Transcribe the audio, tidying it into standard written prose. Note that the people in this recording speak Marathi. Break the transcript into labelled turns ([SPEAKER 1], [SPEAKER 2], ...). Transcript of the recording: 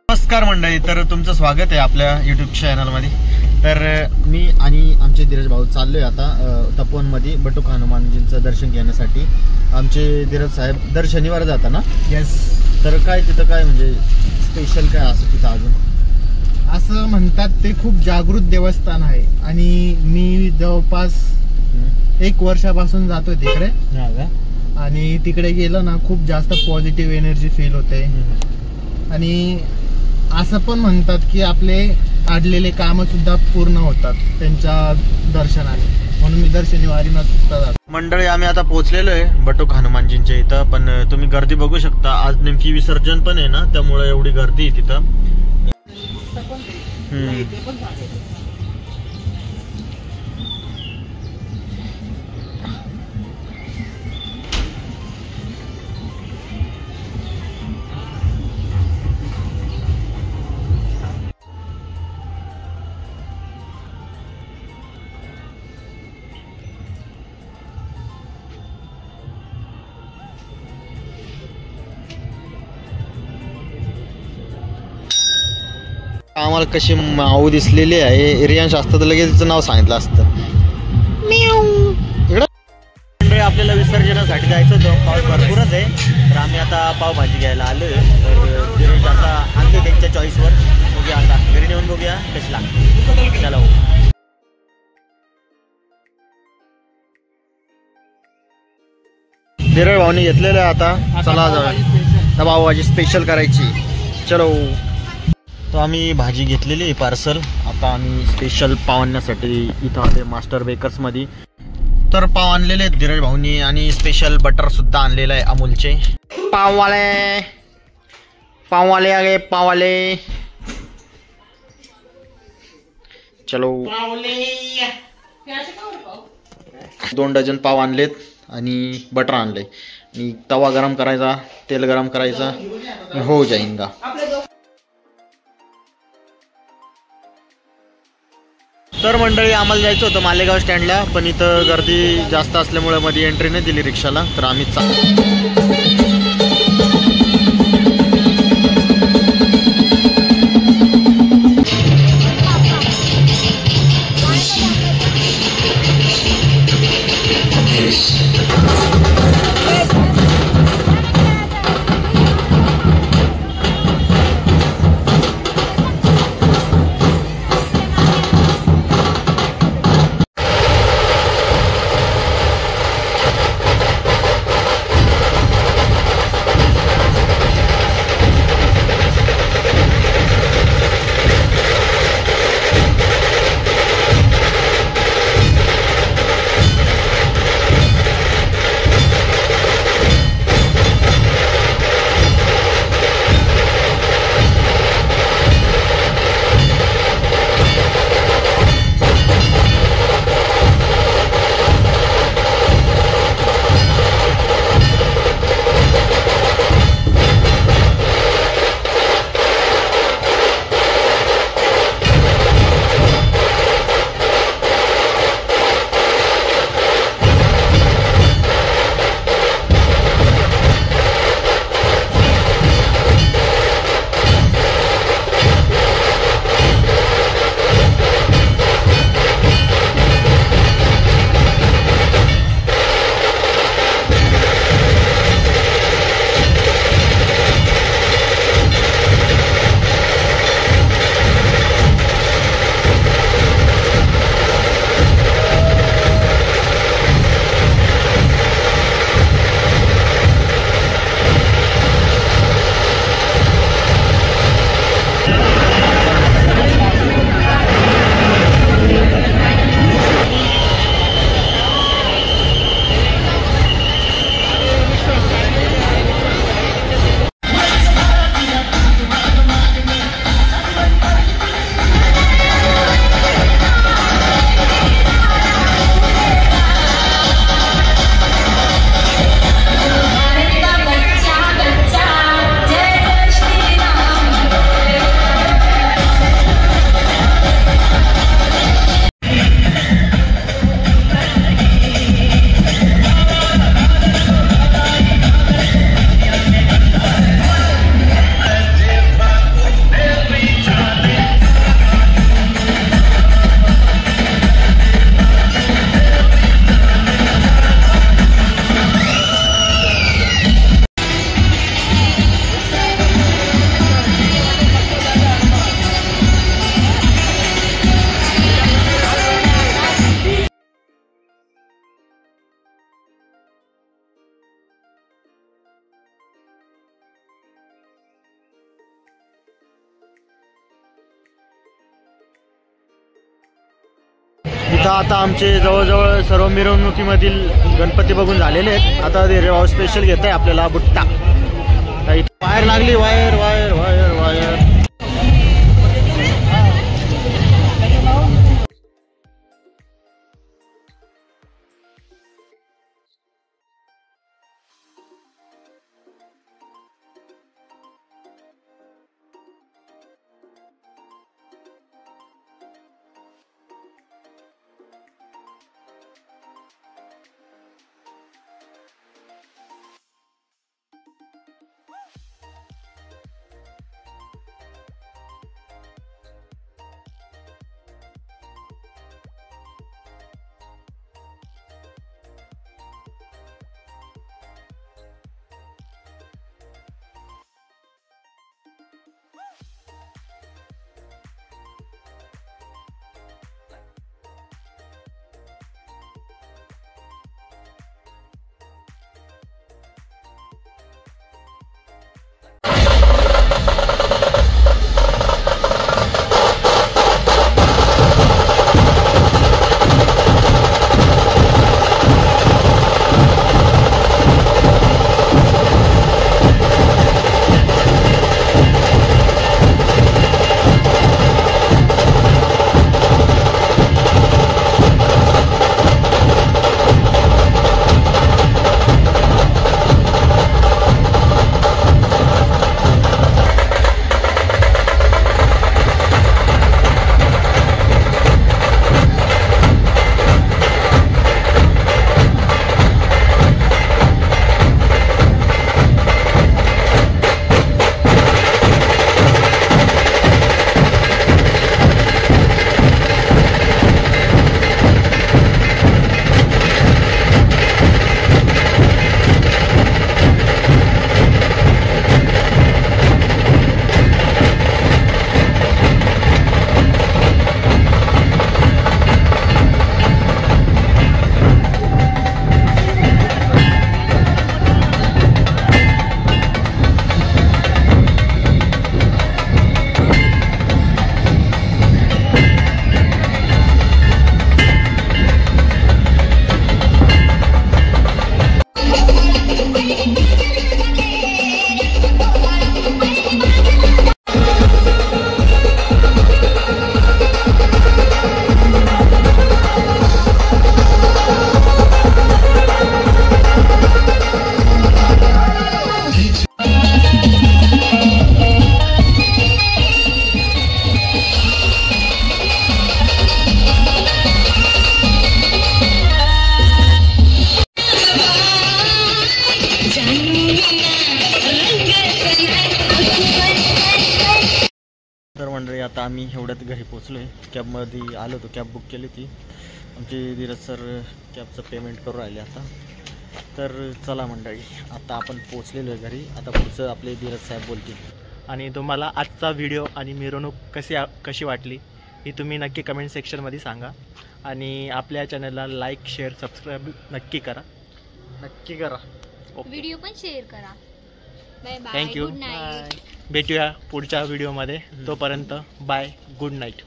[SPEAKER 1] नमस्कार मंडळी, तर तुमचं स्वागत आहे आपल्या यूट्यूब चॅनलमध्ये। तर मी आणि आमचे धीरज भाऊ चाललोय आता तपोवनमध्ये बटुक हनुमानजींचं दर्शन घेण्यासाठी। आमचे धीरज साहेब दर शनिवार जातात ना?
[SPEAKER 2] यस।
[SPEAKER 1] तर काय तिथं काय म्हणजे स्पेशल काय असं तिथं अजून?
[SPEAKER 2] असं म्हणतात ते खूप जागृत देवस्थान आहे आणि मी जवळपास 1 वर्षापासून जातोय तिकडे आणि तिकडे गेलो ना खूप जास्त पॉझिटिव्ह एनर्जी फील होते आणि असं पण म्हणतात की आपले अडलेले काम सुद्धा पूर्ण होतात त्यांच्या दर्शनाने, म्हणून मी दर शनिवारी न चुकता जातो।
[SPEAKER 1] मंडळी आम्ही आता पोहोचलेलो आहे बटुक हनुमानजींच्या इथं, पण तुम्ही गर्दी बघू शकता। आज नेमकी विसर्जन पण आहे ना, त्यामुळे एवढी गर्दी आहे तिथं। आम्हाला कशी माऊ दिसलेली आहे। रियांश असतं तर लगेच तिचं नाव सांगितलं असतं। इकडं आपल्याला विसर्जनासाठी जायचं होतं, पाऊस भरपूरच आहे, तर आम्ही आता पावभाजी घ्यायला आलोय। तर धीरज आता आणते त्यांच्या चॉईसवर, बघूया आता घरी नेऊन बघूया कशी लागते। चला धीरज भाऊनी घेतलेलं आहे आता, चला जाऊया पावभाजी स्पेशल करायची। चलो, तो आम्ही भाजी घेतलेली आहे पार्सल। आता आम्ही स्पेशल पाव आणण्यासाठी इथं आले मास्टर बेकर्स मध्ये। तर पाव आणलेले आहेत धीरज भाऊनी आणि स्पेशल बटर सुद्धा आणलेलं आहे अमूलचे। पाववाले पाववाले आगे पाववाले, चलो 2 डझन पाव आणलेत आणि बटर आणले आणि तवा गरम करायचा, तेल गरम करायचा, हो जाईंगा। तर मंडळी आम्हाला जायचं होतं मालेगाव स्टँडला, पण इथं गर्दी जास्त असल्यामुळे मध्ये एंट्री नाही दिली रिक्षाला, तर आम्ही इथं आता आमचे जवळजवळ सर्व मिरवणुकीमधील गणपती बघून झालेले आहेत. आता धीरेभाऊ स्पेशल घेत आहे आपल्याला बुट्टा. वायर लागली, वायर वायर वायर वायर. तर मंडळी आता आम्ही एवढ्यात घरी पोचलो आहे. कॅबमध्ये आलो होतो, कॅब बुक केली होती. आमचे धीरज सर कॅबचं पेमेंट करून राहिले आता. तर चला मंडळी, आता आपण पोचलेलो आहे घरी. आता पुढचं आपले धीरज साहेब बोलतील.
[SPEAKER 2] आणि तुम्हाला आजचा व्हिडिओ आणि मिरवणूक कशी वाटली ही तुम्ही नक्की कमेंट सेक्शनमध्ये सांगा. आणि आपल्या चॅनलला लाईक शेअर सबस्क्राईब नक्की करा.
[SPEAKER 3] व्हिडिओ पण शेअर करा. Bye bye.
[SPEAKER 2] Thank you.
[SPEAKER 3] Good night.
[SPEAKER 2] भेटूया पुढच्या व्हिडिओमध्ये. तोपर्यंत बाय, गुड नाईट.